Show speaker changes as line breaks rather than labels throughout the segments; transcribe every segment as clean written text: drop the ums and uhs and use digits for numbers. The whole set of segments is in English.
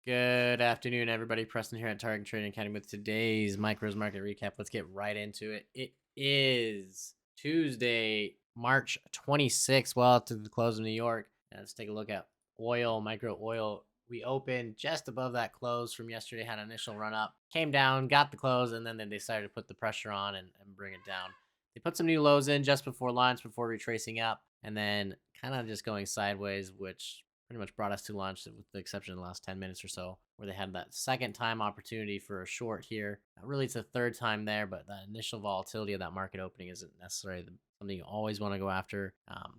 Good afternoon, everybody. Preston here at Target Trading Academy with today's micros market recap. Let's get right into it. It is Tuesday, March 26th. Well, to the close of New York. Let's take a look at oil, micro oil. We opened just above that close from yesterday, had an initial run up, came down, got the close, and then they decided to put the pressure on and bring it down. They put some new lows in just before lunch, before retracing up, and then kind of just going sideways, which pretty much brought us to lunch, with the exception of the last 10 minutes or so, where they had that second time opportunity for a short here. Really, it's a third time there, but that initial volatility of that market opening isn't necessarily something you always want to go after,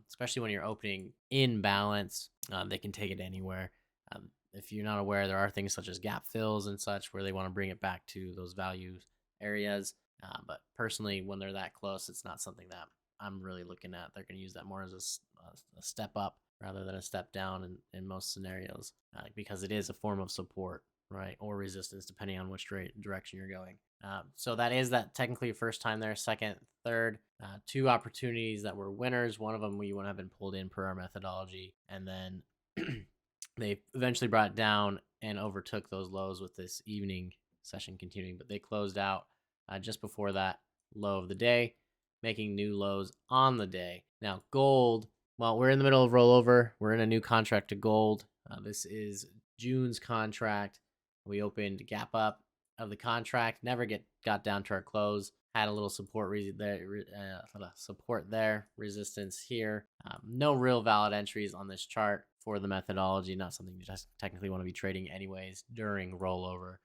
especially when you're opening in balance. They can take it anywhere. If you're not aware, there are things such as gap fills and such where they want to bring it back to those value areas. But personally, when they're that close, it's not something that I'm really looking at. They're going to use that more as a step up rather than a step down in most scenarios, because it is a form of support, right, or resistance, depending on which direction you're going. So that is that technically first time there. Second, third, two opportunities that were winners. One of them we wouldn't have been pulled in per our methodology, and then they eventually brought it down and overtook those lows with this evening session continuing, but they closed out just before that low of the day, making new lows on the day. Now, gold, well, we're in the middle of rollover. We're in a new contract to gold. This is June's contract. We opened gap up of the contract, never got down to our close. Had a little support there, resistance here. No real valid entries on this chart for the methodology. Not something you just technically want to be trading anyways during rollover.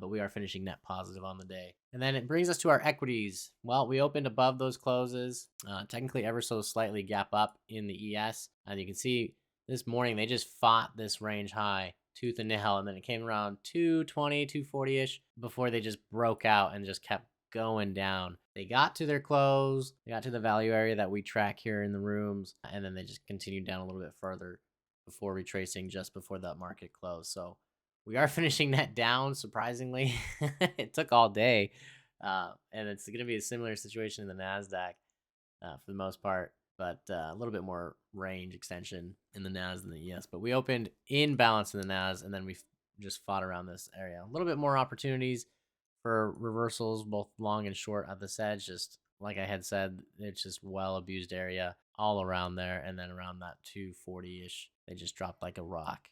But we are finishing net positive on the day. And then it brings us to our equities. Well, we opened above those closes, technically ever so slightly gap up in the ES. And you can see this morning, they just fought this range high, tooth and nail, and then it came around 220, 240-ish before they just broke out and just kept going down. They got to their close, they got to the value area that we track here in the rooms, and then they just continued down a little bit further before retracing just before that market close. So we are finishing that down, surprisingly. It took all day, and it's going to be a similar situation in the NASDAQ for the most part, but a little bit more range extension in the NAS than the ES. But we opened in balance in the NAS, and then we just fought around this area. A little bit more opportunities for reversals, both long and short at this edge. Just like I had said, it's just well-abused area all around there, and then around that 240-ish, they just dropped like a rock.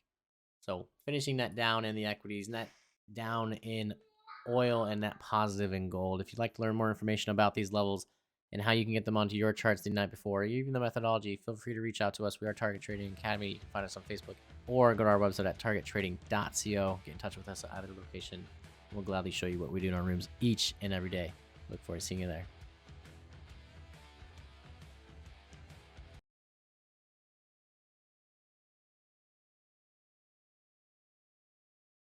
So finishing net down in the equities, net down in oil, and net positive in gold. If you'd like to learn more information about these levels and how you can get them onto your charts the night before, or even the methodology, feel free to reach out to us. We are Target Trading Academy. You can find us on Facebook or go to our website at targettrading.co. Get in touch with us at either location. We'll gladly show you what we do in our rooms each and every day. Look forward to seeing you there.